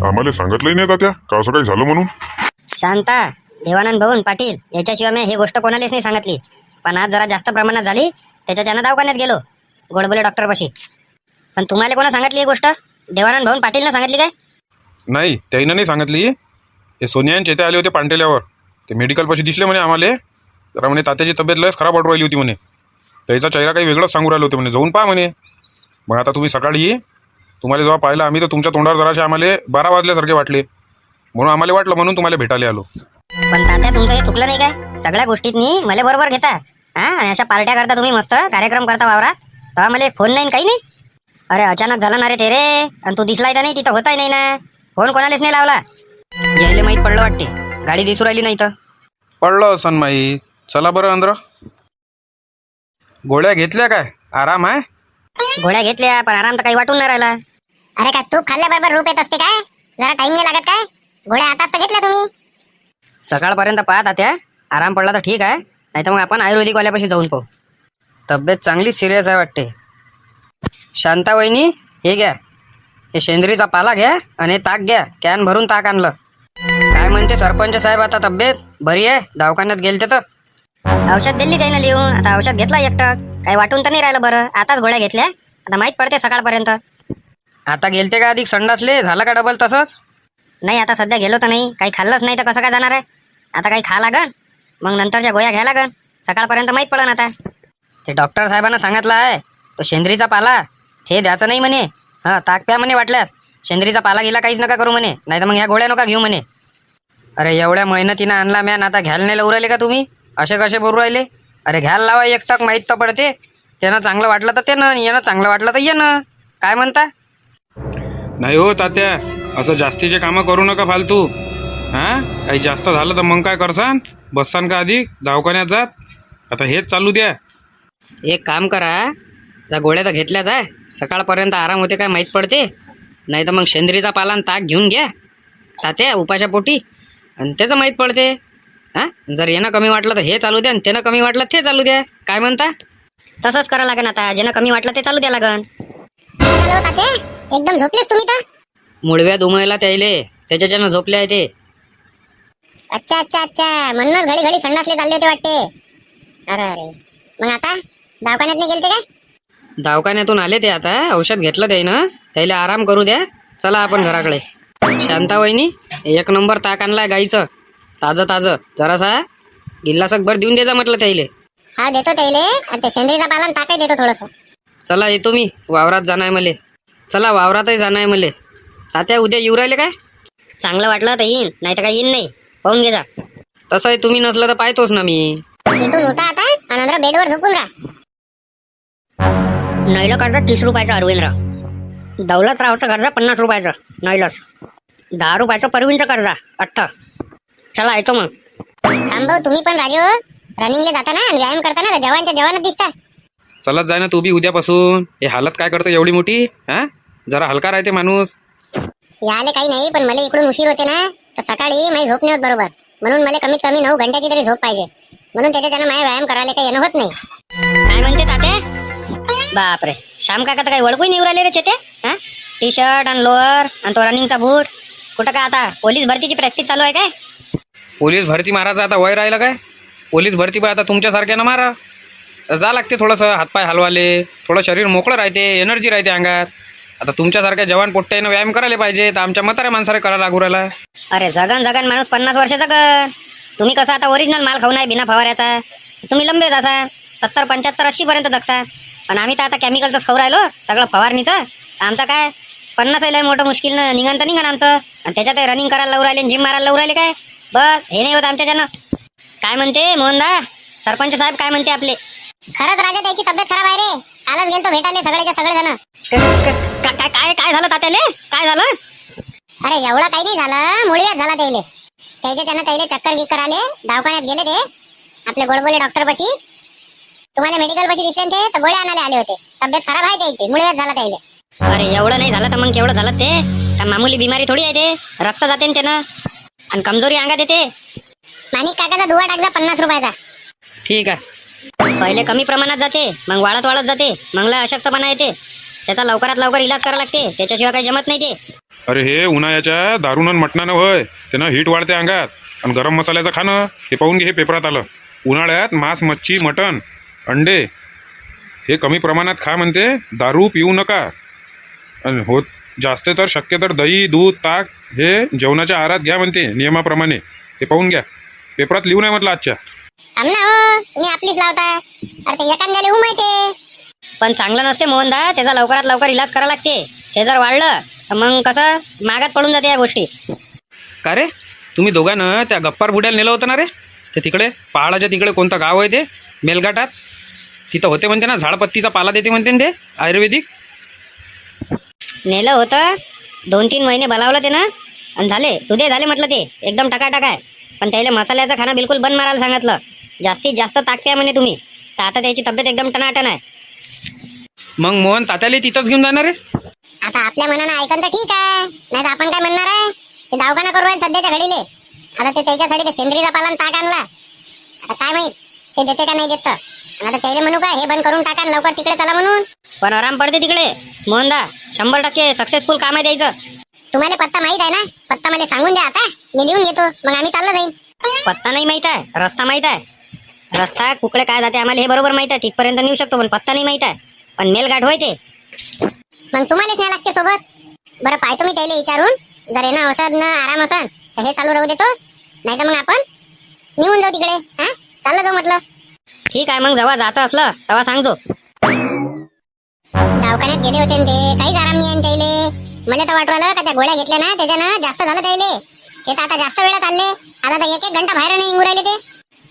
आम्हाला सांगितलंही नाही तात्या का असं काही झालं म्हणून. शांता, देवानंद भाऊन पाटील याच्याशिवाय मी ही गोष्ट कोणालाच नाही सांगितली. पण आज जरा जास्त प्रमाणात झाली त्याच्यानं दवाखान्यात गेलो गोडबोले डॉक्टरपाशी. पण तुम्हाला कोणा सांगितली ही गोष्ट? देवानंद भाऊन पाटीलनं सांगितली काय? नाही, त्याईनं नाही सांगितली. हे सोनिया आणि चेते आले होते पांटेल्यावर. ते मेडिकलपाशी दिसले म्हणे आम्हाला. जरा म्हणे तात्याची तब्येत लयच खराब वाटू राहिली होती म्हणे. त्याचा चेहरा काही वेगळंच सांगू राहिलं होते म्हणे. जाऊन पहा म्हणे. मग आता तुम्ही सकाळी तुम्हाला जेव्हा पाहिलं आम्ही तर तुमच्या तोंडावर जरासे आम्हाला 12 वाजल्यासारखे वाटले. म्हणून आम्हाला वाटलं म्हणून तुम्हाला भेटायला आलो. पण तात्या तुमचं हे चुकलं नाही काय? सगळ्या गोष्टीतनी मला बरोबर घेता आणि अशा पार्ट्या करता तुम्ही, मस्त कार्यक्रम करता वावरात, तेव्हा मला फोन नाही काही नाही. अरे अचानक झालं ना रे ते रे. आणि तू दिसलाय तर नाही, तिथं होताही नाही ना. फोन कोणालाच नाही लावला. यायला माहीत पडलं वाटते, गाडी दिसू राहिली नाही तर. पडलं असन माहीत. चला बरं अंदर. गोळ्या घेतल्या काय? आराम आहे? गोळ्या घेतल्या पण आराम तर काही वाटून नाही राहिला. अरे काय तूप खाल्ल्याबरोबर रूप येत असते काय? जरा टाइम नाही लागत काय? गोळ्या आताच तर घेतल्या तुम्ही. सकाळपर्यंत पाहत त्या आराम पडला तर ठीक आहे, नाही तर मग आपण आयुर्वेदिक वाल्यापाशी जाऊन पाहू. तब्येत चांगली सिरियस आहे वाटते. शांता वहिनी, हे घ्या, हे शेंद्रीचा पाला घ्या आणि ताक घ्या. कॅन भरून ताक आणलं. काय म्हणते सरपंच साहेब, आता तब्येत बरी आहे? दवाखान्यात गेलते तर औषध दिली त्यानं लिहून. आता औषध घेतला एकटक, काही वाटून तर नाही राहिलं बरं. आताच गोळ्या घेतल्या, आता माहीत पडते सकाळपर्यंत. आता गेलते का अधिक संडासले? झालं का डबल तसंच? नाही, आता सध्या गेलो तर नाही. काही खाल्लंच नाही तर कसं काय जाणार आहे? आता काही खा लागन, मग नंतरच्या गोळ्या घ्या लागन. सकाळपर्यंत माहीत पडन. आता ते डॉक्टर साहेबांना सांगितलं आहे, तो शेंद्रीचा पाला ते द्यायचं नाही म्हणे. हां, ताक प्या म्हणे वाटल्यास. शेंद्रीचा पाला गेला काहीच नका करू म्हणे, नाही तर मग ह्या गोळ्या नका घेऊ म्हणे. अरे एवढ्या मेहनतीनं आणला मॅन, आता घ्यायला नाही लावू राहिले का तुम्ही? असे कसे बोलू राहिले? अरे घ्यायला लावा एकटक, माहीत तर पडते. त्यानं चांगलं वाटलं तर त्यानं, येणं चांगलं वाटलं तर येणं. काय म्हणता? नाही हो तात्या, असं जास्तीचे कामं करू नका फालतू. हां, काही जास्त झालं तर मग काय करसान? बससान का अधिक दवाखान्यात जात? आता हेच चालू द्या. एक काम करा, त्या गोळ्या तर घेतल्याच आहे, सकाळपर्यंत आराम होते काय माहीत पडते. नाही तर मग शेंद्रीचा पाला आणि ताक घेऊन घ्या तात्या उपाशा पोटी, आणि त्याचं माहीत पडते. हां, जर येणं कमी वाटलं तर हे चालू द्या, आणि त्यानं कमी वाटलं ते चालू द्या. काय म्हणता? तसंच करा लागन. आता ज्यानं कमी वाटलं ते चालू द्या लागन. हॅलो तात्या, एकदम झोपलेस तुम्ही तर? मुळव्या दुमयला त्याले, त्याच्याच्यानं झोपले आहे ते. अच्छा अच्छा अच्छा, म्हणूनच घडी घडी संडासले चालले होते वाटते. अरे अरे, मग आता दवाखान्यात नाही गेलते काय? दवाखान्यातून आले ते, आता औषध घेतलं त्यानं, त्याला आराम करू द्या. चला आपण घराकडे. शांता वहिनी, 1 नंबर ताक आणलाय गाईचं, ताजं ताजं. जरासा गिल्लासकभर देऊन द्यायचा म्हटलं त्याले. हा देतो त्याले, आणि ते शेंद्रीचा पाला ताकही देतो थोडंसं. चला येतो मी, वावरात जाणार मले. चला वावरातही जाणार मले. तात्या उद्या येऊ राहिले काय? चांगलं वाटलं तर येईन, नाही तर काय येईन नाही. पाहून घे जा. तसंही तुम्ही नसलं तर पाहतोच ना मी. इथून उठा आता आणि नंतर बेडवर झोपून राहा. नैलं कर्ज 30 रुपयाचं अरविंदराव. दौलतरावचं कर्ज 50 रुपयाचं नैलच. 10 रुपयाचं परवीनचं कर्ज 8. चला येतो मग. शांभाऊ, तुम्ही पण राजू रनिंगला जाताना आणि व्यायाम करताना जवानच्या जवानच दिसता. चलत जाय ना तू बी उद्यापासून. हे हालत काय करतो एवढी मोठी? हां, जरा हलका राहते माणूस. याले काही नाही, पण मला इकडून उशीर होते ना, तर सकाळी माझी झोप नाही होत बरोबर. म्हणून मला कमीत कमी 9 घंट्याची तरी झोप पाहिजे. म्हणून त्याच्यानं माझ्या व्यायाम करायला काही येणं होत नाही. काय म्हणते तात्या? बापरे, श्याम काका तर काही ओळखूही नाही राहिले रे चेते. हा, टी शर्ट आणि लोअर आणि तो रनिंगचा बूट. कुठं काय आता पोलीस भरतीची प्रॅक्टिस चालू आहे काय? पोलीस भरती मारायचं आता वय राहिलं काय? पोलीस भरती पण आता तुमच्यासारख्यानं मारा. जा लागते थोडंसं, हातपाय हलवाले, थोडं शरीर मोकळं राहते, एनर्जी राहते अंगात. आता तुमच्यासारख्या जवान पोट्ट्यानं व्यायाम करायला पाहिजे, तर आमच्या म्हाताऱ्या माणसाला करायला लागू राहिला. अरे जगन जगन माणूस 50 वर्ष जगन. तुम्ही कसं आता ओरिजिनल माल खाऊन आहे बिना फवाऱ्याचा. तुम्ही लंबे जासा 70, 75, 80 पर्यंत जगसा. पण आम्ही तर आता केमिकलचंच खाऊ राहिलो सगळं फवारणीचं. आमचं काय 50 लय मोठं मुश्किल निघन तर निघन आमचं. आणि त्याच्यात रनिंग करायला लावू राहिले, जिम मारायला लावू राहिले काय? बस हे नाही होत आमच्याच्यानं. काय म्हणते मोहनदा सरपंच साहेब, काय म्हणते आपले? खरंच राजा, त्याची तब्येत खराब आहे रे. कालच गेलतो भेटायला सगळेच्या सगळे जण. काय झालं तात्याले? काय झालं? अरे एवढं काही नाही झालं, मुळव्यात झाला त्याले. त्याच्यानं त्याले चक्कर गिक्कर आले, दवाखान्यात गेले ते आपले गोडबोले डॉक्टर पाशी. तुम्हाला मेडिकल पाशी दिसले ते, तर गोळ्या आणायला आले होते. तब्येत खराब आहे त्याची, मुळव्यात झाला त्याले. अरे एवढं नाही झालं तर मग केवढं झालं ते? का मामूली बिमारी थोडी आहे ते. रक्त जाते ना त्यानं, आणि कमजोरी अंगात येते. माणिक काकाचा दुवा टाकजा 50 रुपयाचा. ठीक आहे. पहिले कमी प्रमाणात जाते, मग वाढत जाते, मग लय अशक्तपणा येते. त्याचा लवकरात लवकर इलाज करावा लागते, त्याच्याशिवाय काही जमत नाही ते. अरे हे उन्हाळ्याच्या दारून आणि मटणानं होय, त्यानं हीट वाढते अंगात. आणि गरम मसाल्याचं खाणं हे पाहून घे, हे पेपरात आलं. उन्हाळ्यात मांस, मच्छी, मटण, अंडे हे कमी प्रमाणात खा म्हणते. दारू पिऊ नका. आणि होत जास्त तर शक्य तर दही, दूध, ताक हे जेवणाच्या आहारात घ्या म्हणते नियमाप्रमाणे. हे पाहून घ्या, पेपरात लिहून आहे म्हटलं आजच्या. आम ना हो, तुम्ही आपलीच लावता. अरे ते एखाद्याला येऊ माहिती. पण चांगलं नसते मोहनदा, त्याचा लवकरात लवकर इलाज करावा लागते. ते जर वाढलं तर मग कसं मागात पडून जाते या गोष्टी. का रे, तुम्ही दोघांनं त्या गप्पार बुड्याला नेलं होतं ना रे? ते तिकडे पहाडाच्या तिकडे कोणतं गाव आहे ते, मेलघाटात. तिथं होते म्हणते ना, झाडपत्तीचा पाला देते म्हणते ना ते आयुर्वेदिक. नेलं होतं, 2-3 महिने बोलावलं ते ना, आणि झाले सुदे झाले म्हटलं ते एकदम टकाटक आहे. पण त्याला मसाल्याचं खाणं बिलकुल बंद मारायला सांगितलं. जास्तीत जास्त ताक प्या म्हणे तुम्ही, तर आता त्याची तब्येत एकदम टनाटन आहे. मग मोहन तात्याला तिथंच घेऊन जाणार रे? आता आपल्या मनानं ऐकन तर ठीक आहे, नाही तर आपण काय म्हणणार आहे. ते दवाखाना करू राहील सध्याच्या घडीले. आता ते त्याच्यासाठी ते शेंद्रीचा पाला ताक आणला. आता काय माहित ते देते का नाही देत. आता त्याला म्हणू का हे बंद करून टाका, लवकर तिकडे चला म्हणून. पण आराम पडते तिकडे मोहनदा, 100% सक्सेसफुल काम आहे द्यायचं. तुम्हाला पत्ता माहित आहे ना? पत्ता मला सांगून द्या, आता मी लिहून घेतो, मग आम्ही चाललो जाईन. पत्ता नाही माहित आहे, रस्ता माहित आहे. रस्ता कुकडे काय जाते आम्हाला हे बरोबर माहित आहे, तिथपर्यंत नेऊ शकतो, पण पत्ता नाही माहित आहे. पण मेलगाठ होय ते. मग तुम्हालाच नाही लागते सोबत. बरं पाहतो मी त्याला विचारून, जर ना औषध ना आराम असन तर हे चालू राहू देतो, नाही तर मग आपण निघून जाऊ तिकडे. हा चाललं जाऊ म्हटलं. ठीक आहे, मग जेव्हा जायचं असलं तेव्हा सांगतो. दवाखान्यात गेले होते ना ते, काहीच आराम नाही आहे त्याले. मला तर वाटलं का त्या गोळ्या घेतल्या ना त्याच्यानं जास्त झालं त्याले. ते तर आता जास्त वेळा चालले. आता तर 1-1 घंटा बाहेर नाही इंगू राहिले ते.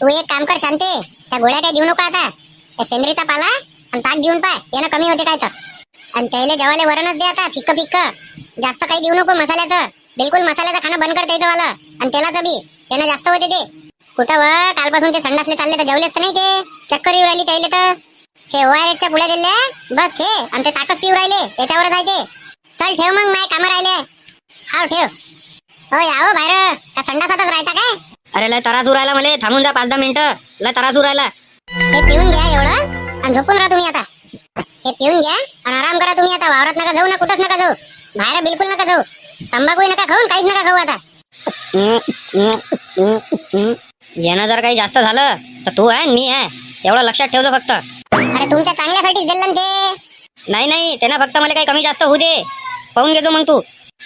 तू एक काम कर शांते, त्या गोळ्या काय देऊ नको आता. त्या शेंद्रीचा पाला आणि ताक देऊन पाय, यानं कमी होते काय तर. आणि त्याला जेवायला वरणच दे आता, फिक्क फिक्क. जास्त काही देऊ नको मसाल्याचं. बिलकुल मसाल्याचं खाणं बंद कर त्याचं वाला. आणि तेलाचं बी त्यानं जास्त होते ते. कुठं व कालपासून ते संडासले चालले तर जेवलेच तर नाही ते. चक्कर येऊ राहिली त्याले तर. हे ORSच्या पुढे दिल्या बस हे, आणि ते ताकच पिऊ राहिले त्याच्यावरच आहे ते. चल ठेव मग, माय कामं राहिले. हाव ठेव. हो यावं बाहेर, का संडासातच राहता काय? अरे लय त्रास उरायला मला, थांबून जा 5-10 मिनिटं. लय त्रास उरायला. हे पिऊन घ्या एवढं आणि झोपून राहा तुम्ही आता. हे पिऊन घ्या आणि आराम करा तुम्ही आता. वावरात नका जाऊ ना, कुठंच नका जाऊ, बाहेर बिलकुल नका जाऊ. तंबाखू नका खाऊन, काहीच नका खाऊ आता. येणं जर काही जास्त झालं तर तू आहे मी आहे, एवढं लक्षात ठेवतो फक्त. अरे तुमच्या चांगल्यासाठीच दिलं ना ते. नाही त्यानं फक्त मला काही कमी जास्त होऊ दे, पाहून घेतो मग तू.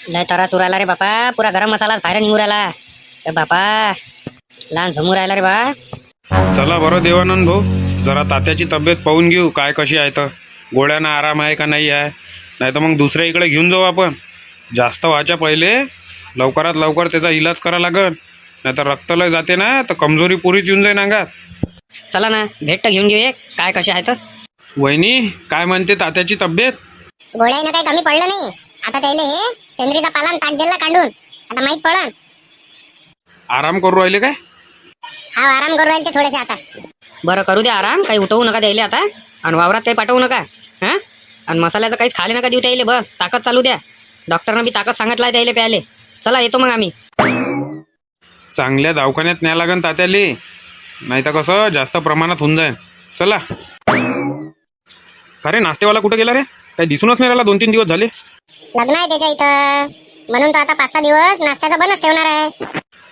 लय त्रास उरायला रे बापा, पुरा गरम मसाला बाहेर निघू राहिला रे बापा. लहान झमू राहिला रे बा. चला बरं देवानंद भाऊ, जरा तात्याची तब्येत पाहून घेऊ काय कशी आहे. तर गोळ्यानं आराम आहे का नाही आहे, नाही तर मग दुसऱ्या इकडे घेऊन जाऊ आपण. जास्त व्हायच्या पहिले लवकरात लवकर त्याचा इलाज करा लागल, नाही तर रक्त लय जाते ना, तर कमजोरी पुरीच येऊन जाईन अंगात. चला ना, भेट घेऊन घेऊ एक, काय कशी आहे तर. वहिनी काय म्हणते तात्याची तब्येत? गोळ्यानं काही कमी पडलं नाही. आता त्याला हे शेंद्रीचा पाला आणि ताक दिला काढून, आता माहित पडन. आराम करू राहिले काय? हा आराम करू राहिले ते थोडेसे आता. बरं करू द्या आराम, काही उठवू नका द्यायला आता. आणि वावरात काही पाठवू नका. हां, आणि मसाल्याचं काहीच खाले नका देऊ त्याला. बस ताकद चालू द्या. डॉक्टरनं बी ताकद सांगितलं आहे त्याला प्यायले. चला येतो मग आम्ही. चांगल्या दवाखान्यात न्याय लागन तात्याले, नाही तर कसं जास्त प्रमाणात होऊन जाईल. चला. अरे नाश्तेवाला कुठं गेला रे? काही दिसूनच नाही राहिला, 2-3 दिवस झाले. लग्न आहे त्याच्या इथं, म्हणून तो आता 5-6 दिवस नाश्त्याचा बनच ठेवणार आहे.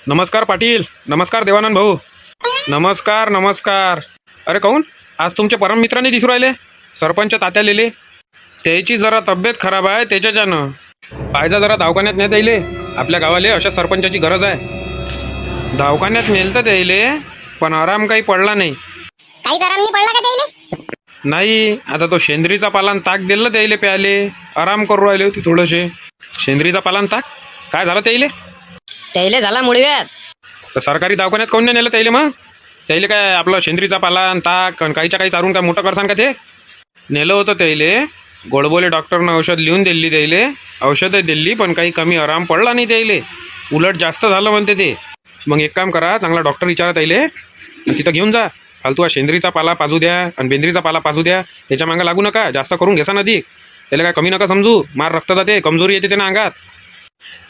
नमस्कार पाटील. नमस्कार देवानंद भाऊ. नमस्कार नमस्कार. अरे काहून आज तुमच्या परम मित्राने दिसू राहिले, सरपंच तात्या लिहिले. त्याची जरा तब्येत खराब आहे त्याच्याच्यानं. पाहिजे जरा दवाखान्यात नेता येईल. आपल्या गावाले अशा सरपंचाची गरज आहे. दवाखान्यात नेलं तर द्यायले, पण आराम काही पडला नाही. काहीच आराम नाही पडला का त्याला? नाही, आता तो शेंद्रीचा पालान ताक दिलं द्यायले प्यायले, आराम करू राहिले होते थोडेसे. शेंद्रीचा पालान ताक काय झालं त्याइले? त्याला झाला मुळव्यात. तर सरकारी दवाखान्यात कोण नाही नेलं त्याइले? मग त्याइले काय आपलं शेंद्रीचा पालान ताक काहीच्या काही चारून काय मोठं करसान का ते? नेलं होतं त्याइले. गोडबोले डॉक्टरनं औषध लिहून दिली त्याइले, औषधं दिली, पण काही कमी आराम पडला नाही त्याइले, उलट जास्त झालं म्हणते ते. मग एक काम करा, चांगला डॉक्टर विचारा त्याइले, तिथं घेऊन जा. फालतू हा शेंद्रीचा पाला पाजू द्या आणि बेंद्रीचा पाला पाजू द्या, त्याच्या मागं लागू नका. जास्त करून घेसा नदी त्याला काय कमी नका समजू. मार रक्त जाते, कमजोरी येते त्यांना अंगात.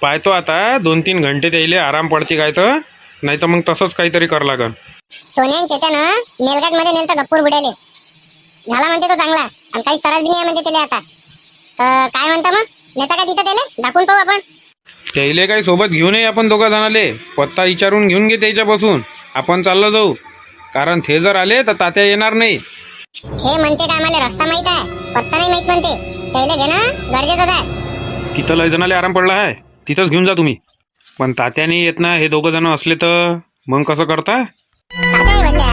पाहतो आता 2-3 घंटे त्याइले आराम पडते काय तर, नाही तर मग तसंच काहीतरी कर लागन. सोन्यान चेत्यानं मेलघाट मध्ये नेलं गप्पूर बुड्याले. झाला म्हणते तो चांगला, आणि काही त्रास बी नाही म्हणते त्याला आता. तर काय म्हणता मग? नेता काय तिथं त्याले दाखवून पाहू आपण. त्याले काही सोबत घेऊन ये आपण दोघं जणाले. पत्ता विचारून घेऊन घे त्याच्यापासून. आपण चाललो जाऊ. कारण ते जर आले तर तात्या येणार नाही. हे म्हणते का आम्हाला रस्ता माहित आहे, पत्ता नाही माहित म्हणते. त्याला घेणं गरजेचंच आहे. तिथं लय जणाले आराम पडला आहे, तिथंच घेऊन जा तुम्ही. पण तात्याने येत ना हे दोघं जण असले तर मग कसं करता? तात्याही भल्ल्या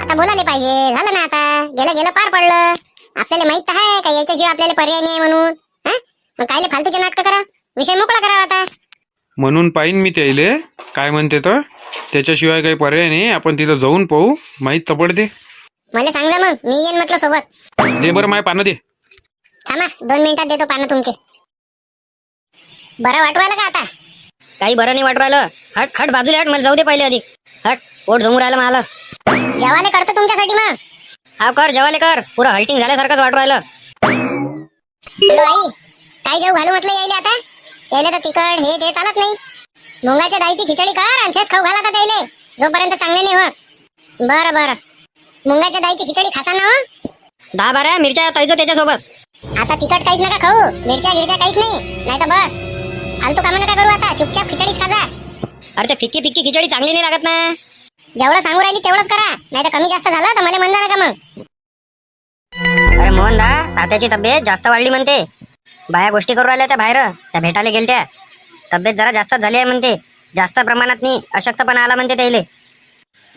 आता बोलायला पाहिजे. झालं ना, आता गेलं गेलं पार पडलं. आपल्याला माहित तर आहे का याच्याशिवाय आपल्याला पर्याय नाही म्हणून. हा मग कायले फालतूचे नाटक करा, विषय मोकळा करावा आता. म्हणून पाहिन मी त्याले काय म्हणते तर. त्याच्याशिवाय काही पर्याय नाही. आपण तिथं जाऊन पाहू, माहीत तर पडते. मला सांगा मग, मी येईन म्हटलं सोबत. दे बरं माय पानं दे. थांबा 2 मिनिटात देतो पानं तुमचे. बरं वाटू राहिलं का आता? काही बरं नाही वाटू राहिलं. हट हट बाजूला हट, मला जाऊ दे पहिले आधी. हट, पोट जमू राहिलं मला. जेवायला करतो तुमच्यासाठी मग. हा कर, जेवायला कर. पुरं हल्टिंग झाल्यासारखंच वाटू राहिलं. हॅलो आई, काय जेव घालू म्हटलं यायले आता? यायले तर तिखट हे ते चालत नाही. मुंगाच्या डाळीची खिचडी कर आणि तेच खाऊ घाला आता त्याले, जोपर्यंत चांगले नाही होत. बरं बरं, मुंगाच्या डाळीची खिचडी खाता ना हो? 10-12 मिरच्या तळजो त्याच्यासोबत. आता तिखट काहीच नका खाऊ, मिरच्या गिरच्या काहीच नाही. नाही तर बस फालतू कामं नका करू आता, चुपचाप खिचडीच खाता. अरे ते फिक्की फिक्की खिचडी चांगली नाही लागत ना. जेवढं सांगू राहिली तेवढंच करा, नाही तर कमी जास्त झालं तर मला म्हणणार नका मग. अरे मोहनदा, तात्याची तब्येत जास्त वाढली म्हणते. बाया गोष्टी करू राहिल्या त्या बाहेर, त्या भेटायला गेलत्या. तब्येत जरा जास्त झाली आहे म्हणते. जास्त प्रमाणात नाही, अशक्तपणा आला म्हणते त्याले.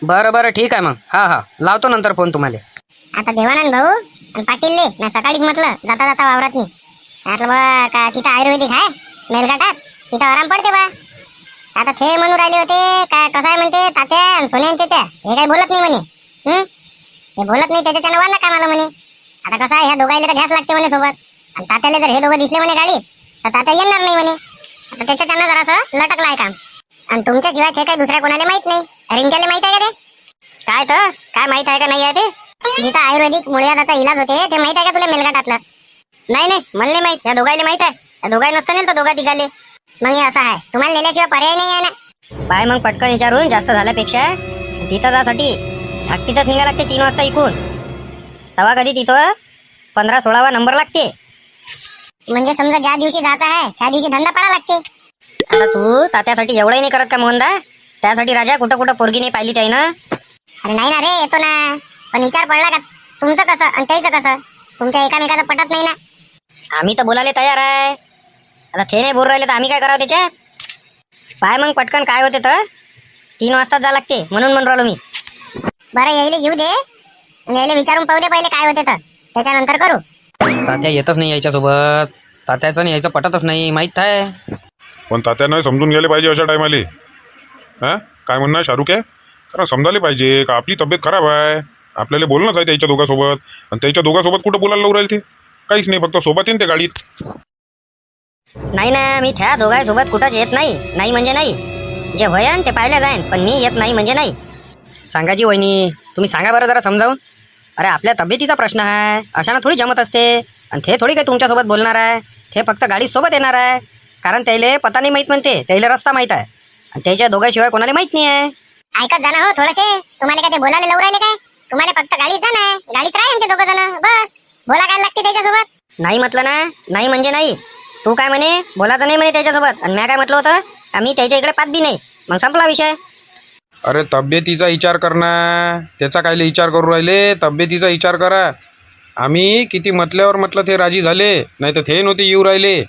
बरं बरं ठीक आहे मग. हा हा, लावतो नंतर फोन तुम्हाला. आता देवानंद भाऊ आणि पाटीलले मी सकाळीच म्हटलं जाता जाता वावरात नाही म्हटलं बा का तिथं आयुर्वेदिक आहे मेलघाटात, तिथं आराम पडते बा. आता ते म्हणून राहिले होते काय कसं आहे म्हणते तात्या आणि सोन्यांचे त्या हे काही बोलत नाही म्हणे. हे बोलत नाही त्याच्यानं वाढला कामाला म्हणे. आता कसं आहे ह्या दोघायला तर घ्यास लागते म्हणे सोबत. आणि तात्याला जर हे दोघं दिसले म्हणे गाडीत तर तात्या येणार नाही म्हणे. आता त्याच्यानं जरासं लटकलं आहे काम. आणि तुमच्याशिवाय ते काही दुसऱ्या कोणाला माहित नाही. रिंक्याला माहित आहे का ते? काय तर काय माहित आहे का नाही आहे ते? जिथं आयुर्वेदिक मुळव्याधाचा इलाज होते ते माहित आहे का तुला मेलघाटातलं? नाही नाही, मला नाही माहित. या दोघायला माहित आहे. या दोघांना नसतं नेलं तर दोघा तिघाले. मग हे असं आहे, तुम्हाला नेल्याशिवाय पर्याय नाही आहे ना. बाय मग पटकन विचारून जास्त झाल्यापेक्षा तिथं जासाठी सक्तीतच निघा लागते 3 वाजता इकून. तेव्हा कधी तिथं 15-16वा नंबर लागते. म्हणजे समजा ज्या दिवशी जायचं आहे त्या दिवशी धंदा पडा लागते. आता तू तात्यासाठी एवढंही नाही करत का मोहनदा? त्यासाठी राजा कुठं कुठं पोरगी नाही पाहिली त्याही ना. अरे नाही ना रे, येतो ना. पण विचार पडला का तुमचं कसं आणि त्याचं कसं? तुमच्या एकामेकाचं पटत नाही ना. आम्ही तर बोलायला तयार आहे. आता ते नाही बोल राहिले तर आम्ही काय करावं त्याच्यात? पाय मग पटकन काय होते तर 3 वाजता जा लागते म्हणून म्हणून राहिलो मी. बरं यायला येऊ दे आणि यायला विचारून पाहू दे पहिले काय होते तर त्याच्यानंतर करू. तात्या येतच नाही याच्यासोबत. तात्याचं आणि यायचं पटतच नाही, माहीत आहे. पण तात्यानं समजून गेले पाहिजे अशा टायमाले. हा काय म्हणणं शाहरुख आहे? कारण समजायला पाहिजे का आपली तब्येत खराब आहे. आपल्याला बोलणंच आहे त्याच्या दोघांसोबत. आणि त्याच्या दोघांसोबत कुठं बोलायला लावू राहील ते? काहीच नाही, फक्त सोबत येईन ते गाडीत. नाही ना, मी त्या दोघांसोबत कुठंच येत नाही. नाही म्हणजे नाही. जे होईन ते पाहिलं जाईन, पण मी येत नाही म्हणजे नाही. सांगाजी वहिनी, तुम्ही सांगा बरं जरा समजावून. अरे आपल्या तब्येतीचा प्रश्न आहे, अशानं थोडी जमत असते. आणि ते थोडी काही तुमच्यासोबत बोलणार आहे. ते फक्त गाडी सोबत येणार आहे. कारण त्याला पता नाही माहीत म्हणते, त्याला रस्ता माहीत आहे. आणि त्याच्या दोघांशिवाय कोणाला माहीत नाही आहे. ऐकत जाणं हो थोडेसे. तुम्हाला काय ते बोलायला लावू राहिले काय? तुम्हाला फक्त गाडीत जाणं आहे, गाडीत राहा ते दोघं जण बस. बोला काय लागते त्याच्यासोबत? नाही म्हटलं ना, नाही म्हणजे नाही. तू काय म्हणे बोलायचं नाही म्हणे त्याच्यासोबत, आणि मी काय म्हटलं होतं आम्ही त्याच्या इकडे पात बी नाही. मग संपला विषय. अरे तब्येतीचा विचार कर ना. त्याचा कायले विचार करू राहिले? तब्येतीचा विचार करा. आम्ही किती म्हटल्यावर म्हटलं ते राजी झाले, नाही तर ते नव्हते येऊ राहिले.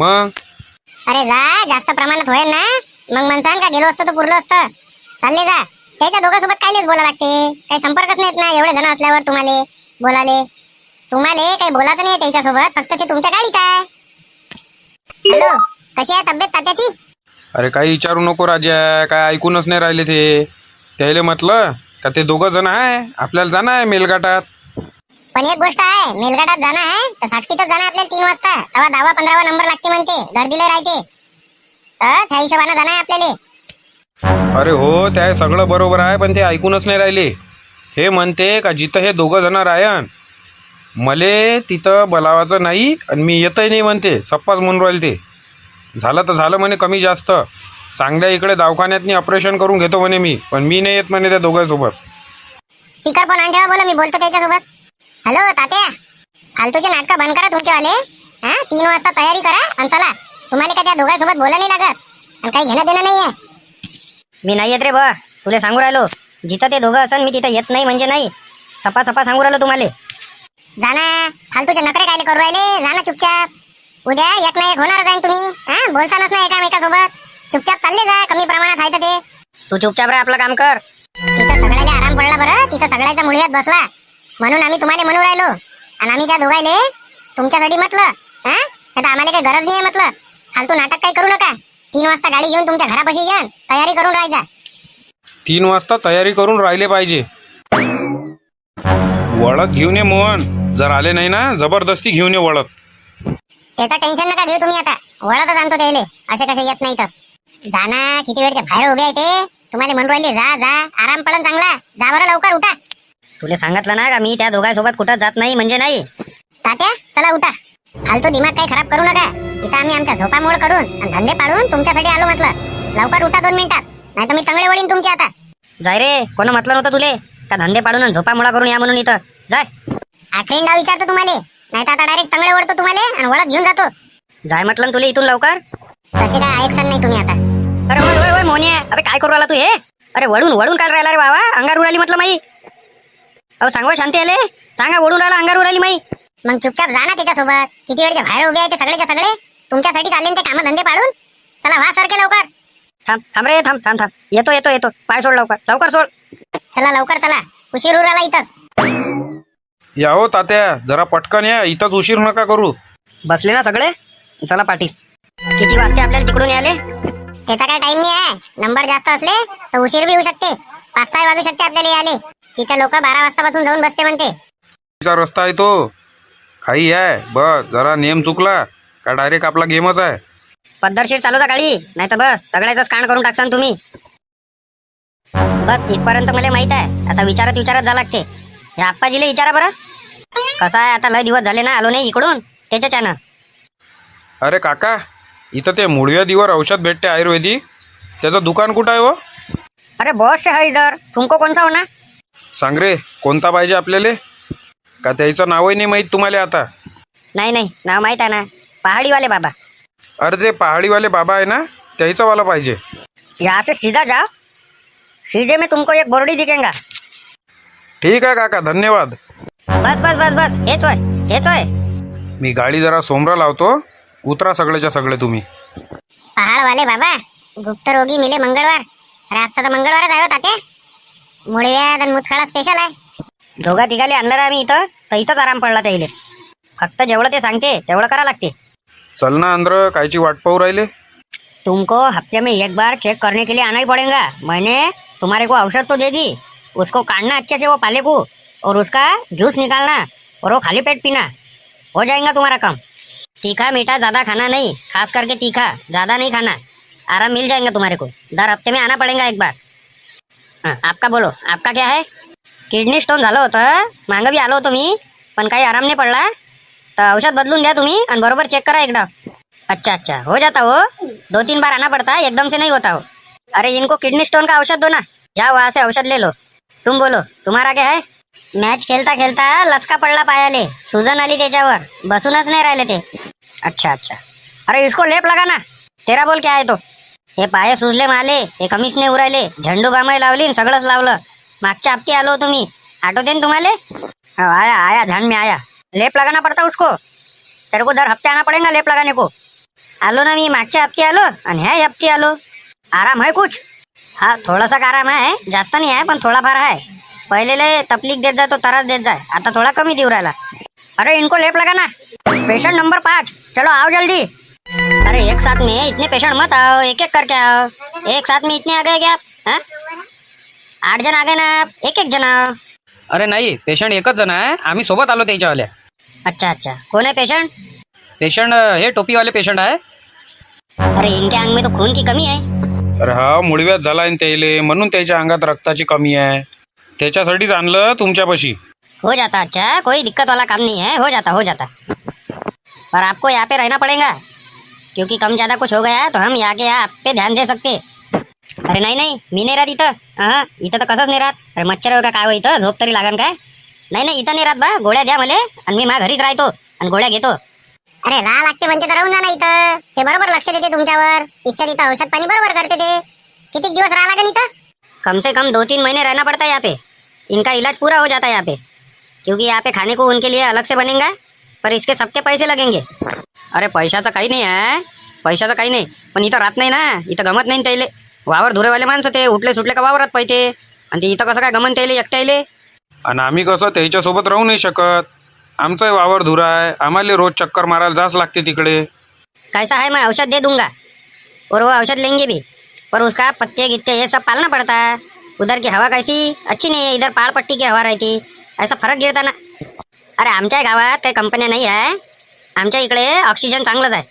मग अरे जा, जास्त प्रमाणात होईल ना मग म्हणसान का गेलो असतो तर पुरलं असतं. चालले जा. त्याच्या दोघांसोबत कायलेच बोला लागते? काही संपर्कच नाहीत ना एवढे जण असल्यावर तुम्हाला बोलाले. तुम्हाला काही बोलायचं नाही त्याच्यासोबत, फक्त ते तुमच्या गाडीत आहे. हॅलो, कशी आहे तब्येत तात्याची? अरे काही विचारू नको राजा, काय ऐकूनच नाही राहिले ते. त्याला म्हटलं का ते दोघं जण आहे, आपल्याला जाणं आहे मेलघाटात. पण एक गोष्ट आहे, मेलघाटात जाणं आहे तर साक्षीतच जाणं आपल्याला 3 वाजता. तेव्हा 10वा-15वा नंबर लागते म्हणते, गर्दीला राहते. तर त्या हिशोबानं जाणं आहे आपल्याला. अरे हो, त्या सगळं बरोबर आहे, पण ते ऐकूनच नाही राहिले. हे म्हणते का जिथं हे दोघं जण राहन मले तिथं बोलावायचं नाही आणि मी येतही नाही म्हणते. सप्पाच म्हणून राहिले ते. झालं तर झालं म्हणे कमी जास्त. चांगल्या इकडे दवाखान्यातनी ऑपरेशन करून घेतो म्हणे मी, पण मी नाही येत म्हणे त्या दोघांसोबत. स्पीकर पण आण ठेवा, बोला मी बोलतो त्याच्यासोबत. हॅलो तात्या, फालतूचे नाटकं बंद करा तुमचेवाले. हा 3 वाजता तयारी करा आणि चला. तुम्हाला काय त्या दोघांसोबत बोला नाही लागत आणि काही घेणं देणं नाहीये. मी नाही येत रे बा, तुला सांगू राहिलो. जिथं ते दोघं असन मी तिथं येत नाही म्हणजे नाही. सपा सपा सांगू राहिलो तुम्हाला. जाना, फालतूचे नखरे कायले करू राहिले. जाना चुपचाप. उद्या एक ना एक होणारच आहे तुम्ही. हा बोलसानच नाही एकामेकासोबत. चुपचाप चालले जा. कमी प्रमाणात आहे तर ते. तू चुपचाप रे, आपलं काम कर. तिथं सगळ्याला आराम पडला बरं. तिथं सगळ्याचा मुळव्यात बसला म्हणून आम्ही तुम्हाला म्हणू राहिलो. आणि आम्ही त्या दोघायले तुमच्यासाठी म्हटलं. हा आता आम्हाला काही गरज नाहीये म्हटलं. फालतू नाटक काही करू नका. 3 वाजता गाडी घेऊन तुमच्या घरापाशी या. तयारी करून राहायचा. 3 वाजता तयारी करून राहिले पाहिजे. वळत घेऊन ये मोहन. जर आले नाही ना जबरदस्ती घेऊन ये वळत. त्याचं टेन्शन नका घेऊ तुम्ही. आता वळतच आणतो त्याले. असे कसे येत नाही तर. जाना, किती वेळच्या बाहेर उभे आहे ते. तुम्हाला म्हणून राहिले जा जा. आराम पडन चांगला. जा बरं लवकर उठा. तुला सांगितलं ना का मी त्या दोघांसोबत कुठं जात नाही म्हणजे नाही. तात्या चला उठा. फालतू दिमाग काही खराब करू नका. इथं आम्ही आमच्या झोपामोड करून आणि धंदे पाडून तुमच्यासाठी आलो म्हटलं. लवकर उठा 2 मिनिटात. नाही तर मी चांगले वळीन तुमचे आता. जाय रे, कोण म्हटलं नव्हतं तुले का धंदे पाडून आणि झोपा मुळा करून या म्हणून. इथं जाय. आखरींदा विचारतो तुम्हाला. नाही तर आता डायरेक्ट चांगले वळतो तुम्हाला आणि वळत घेऊन जातो. जाय म्हटलं ना तुला इथून लवकर. तसे काय ऐकसान नाही तुम्ही आता. अरे होय होय होय मोन्या, अबे काय करू राहिला तू हे. अरे वडून वडून काय राहिला रे बाबा. अंगार उडाली म्हटलं माई. अहो सांगवा शांती आले. सांगा वडून राहिला अंगार उडाली माई. मग चुपचाप जा ना त्याच्यासोबत. किती वेळचे बाहेर उभे आहे ते सगळेच्या सगळे. तुमच्यासाठी चालले ते काम धंदे पाडून. चला व्हा सारखे लवकर. थांब थांब रे, थांब थांब थांब. येतो येतो येतो. पाय सोड लवकर लवकर सोड. चला लवकर चला. उशीर होऊ राहिला इथंच. या हो तात्या, जरा पटकन या. इथंच उशीर नका करू. बसले ना सगळे. चला पाटील. किती वाजते आपल्याला तिकडून याले. त्याचा काय टाइम नाही आहे. नंबर जास्त असले तर उशीर बी होऊ शकते. 5-6 वाजू शकते आपल्याला याले. तिथे लोक 12 वाजतापासून जाऊन बसते म्हणते. चा रस्ता आहे तो. खाई आहे बस. जरा नियम चुकला का डायरेक्ट आपला गेमच आहे. पद्धतशीर चालू का गाडी. नाही तर बस सगळ्याच कांड करून टाकसान तुम्ही. बस इथपर्यंत मला माहित आहे. आता विचारत विचारत जा लागते. हे आप्पाजीला विचारा बरं. कसं आहे आता लय दिवस झाले ना आलो नाही इकडून त्याच्यानं. अरे काका, इथं ते मुळव्याधीवर औषध भेटते आयुर्वेदिक. त्याचं दुकान कुठं आहे हो. अरे बहुत से है इधर. तुमको कौन सा होना. सांग रे, कोणता पाहिजे आपल्याला. का त्याचं नावही नाही माहीत तुम्हाला आता. नहीं नहीं नाव माहित आहे ना. पहाड़ी वाले बाबा. अरे जे पहाडीवाले बाबा आहे ना त्याचा वाला पाहिजे. यहाँ से सीधा जाओ. सीधे में तुमको एक बोर्डी दिखेगा. ठीक आहे काका, धन्यवाद. बस बस बस बस हेच होय हेच होय. मी गाडी जरा सोमरा लावतो. उतरा सगळेच्या सगळे तुम्ही. पहाडवाले बाबा. गुप्त रोगी मिले मंगळवार. अरे आजचा तर मंगळवारच आहे हो तात्या. मुळव्याध आणि मुतखडा स्पेशल आहे. दोघा तिघाले आणलं रे आम्ही इथं तर इथंच आराम पडला त्याइले. फक्त जेवढं ते सांगते तेवढं करा लागते. चल ना अंदर, कायची वाट पाहू राहिले. तुमको हफ्ते में एक बार चेक करने के लिए आना ही पड़ेगा. मैंने तुम्हारे को औषध तो दे दी. उसको काटना अच्छे से वो पाले को और उसका जूस निकालना और वो खाली पेट पीना. हो जाएगा तुम्हारा काम. तीखा मीठा ज़्यादा खाना नहीं. खास करके तीखा ज़्यादा नहीं खाना. आराम मिल जाएगा तुम्हारे को. दर हफ्ते में आना पड़ेगा एक बार. हाँ आपका बोलो. आपका क्या है. किडनी स्टोन झालं होतं. मागं बी आलो होतो मी पण काही आराम नाही पडला. तर औषध बदलून द्या तुम्ही आणि बरोबर चेक करा एकदा. अच्छा अच्छा हो जाता हो. 2-3 बार आना पड़ता है, एकदम से नहीं होता हो. अरे इनको किडनी स्टोन का औषध दो ना. जाओ वहाँ से औषध ले लो. तुम बोलो तुम्हारा क्या है. मॅच खेळता खेळता लचका पडला पायाले. सूजन आली त्याच्यावर. बसूनच नाही राहिले ते. अच्छा अच्छा. अरे इसको लेप लगा ना. तेरा बोल क्या आहे तो. हे पाय सुजले माले. हे कमीच नाही उरायले. झंडू बामाई लावली सगळंच लावलं. मागच्या हप्ती आलो होतो मी. आठवते ना तुम्हाला. आया आया ध्यान में आया. लेप लगाना पड़ता उसको. तेरे को दर हफ्ते आना पड़ेगा लेप लगाने को. आलो ना मी मागच्या हप्ती आलो आणि ह्या हप्ती आलो. आराम है कुछ. हा थोडासा आराम आहे. जास्त नाही आहे पण थोडाफार आहे. पहिले लय तकलीफ देत जाय तो त्रास देत जाय. आता थोड़ा कमी देऊ राहिला. अरे इनको लेप लगाना. Patient number 5. चलो आओ जल्दी. अरे एक साथ में इतने पेशेंट मत आओ. एक एक करके आओ. एक साथ में इतने आ गए क्या आप. हाँ 8 जण आ गए ना. एक एक जण आओ. अरे नाही पेशंट एकच जण आहे. आम्ही सोबत आलो त्याच्यावाल्या. अच्छा अच्छा कोण आहे पेशंट. पेशंट हे टोपीवाले पेशंट आहे. अरे इनके अंग में तो खून की कमी है. अरे हा मुळव्याध झाला आहे त्याले म्हणून त्याच्या अंगात रक्ताची कमी आहे. त्याच्यासाठीच आणलं तुमच्यापाशी. हो जाता. अच्छा कोई दिक्कत वाला काम नहीं है. हो जाता. पर आपको यहाँ पे रहना पड़ेगा क्योंकि कम ज़्यादा कुछ हो गया तो हम यहाँ के यहाँ आप पे ध्यान दे सकते. अरे नाही मी नाही राहत इथं. हां इथं तर कसंच नाही राहत. अरे मच्छर वगैरे काय हो इथं. झोप तरी लागन काय. नाही इथं नाही राहत बा. गोळ्या द्या मला आणि मी माझ्या घरीच राहतो आणि गोळ्या घेतो. अरे राहा लागते म्हणजे तर राहून जा ना इथं. ते बरोबर लक्ष देते तुमच्यावर. इच्छा तिथं औषध पाणी बरोबर करते ते. किती दिवस राहा लागेल इथं? कम से कम 2-3 महीने रहना पड़ता है यहाँ पे. इनका इलाज पूरा हो जाता है यहाँ पे, क्योंकि यहाँ पे खाने को उनके लिए अलग से बनेगा, पर इसके सबके पैसे लगेंगे. अरे पैशाचं काही नाही आहे, पैशाचं काही नाही, पण इथं राहत नाही ना, इथं गमत नाही त्याले. वावर धुरेवाले माणसं ते उठले सुटले का वावरात पाहिजे, आणि ते इथं कसं काय गमन त्याले एकट्याले. आणि आम्ही कसं त्याच्यासोबत राहू नाही शकत. आमचाही वावर धुरा आहे, आम्हाला रोज चक्कर मारायला जाच लागते तिकडे. कैसा है, मैं औषध दे दूंगा और वो औषध लेंगे भी, पर उसका पत्ते गित्ते ये सब पालना पड़ता है. उधर की हवा कैसी अच्छी नहीं है, इधर पहाड़ पट्टी की हवा रहती, ऐसा फरक गिरता ना. अरे आमच्या गावात काही कंपन्या नाही आहे, आमच्या इकडे ऑक्सीजन चांगलंच आहे.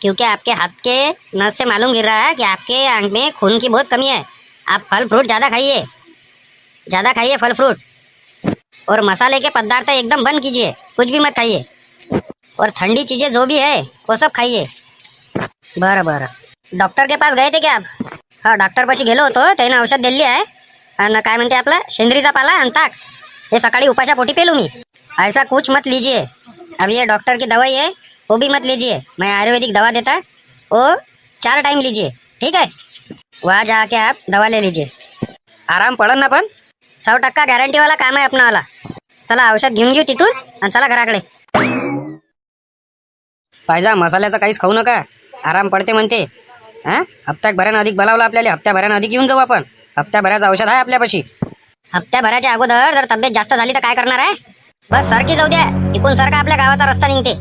क्योंकि आपके हाथ के नस से मालूम गिर रहा है कि आपके आंख में खून की बहुत कमी है. आप फल फ्रूट ज़्यादा खाइए फल फ्रूट, और मसाले के पदार्थ एकदम बंद कीजिए, कुछ भी मत खाइए, और ठंडी चीज़ें जो भी है वो सब खाइए. बरं बरं. डॉक्टर के पास गए थे क्या आप? हाँ, डॉक्टरपाशी गेलो होतो, त्यानं औषध दिली आहे. आणि काय म्हणते आपला शेंद्रीचा पाला आणि ताक, हे सकाळी उपाशा पोटी पेलू मी. ऐसा कुछ मत लीजिए. अब ये डॉक्टर की दवाई है, वो भी मत लीजिए. मैं आयुर्वेदिक दवा देता, वो 4 टाइम लीजिए, ठीक है. वहाँ जाके आप दवा ले लीजिए. आराम पडन ना पण. 100% गॅरंटीवाला काम आहे आपणावाला. चला औषध घेऊन घेऊ तिथून आणि चला घराकडे. पाहिजा मसाल्याचं काहीच खाऊ नका, आराम पडते म्हणते. हा, हप्त्याभरानं अधिक बोलावलं आपल्याला, हप्त्याभरानं अधिक येऊन जाऊ आपण. हप्त्याभराचं औषध आहे आपल्यापाशी. हप्त्याभराच्या अगोदर जर तब्येत जास्त झाली तर काय करणार आहे? बस सारखी जाऊ द्या, इकून सारखा आपल्या गावाचा रस्ता निघते.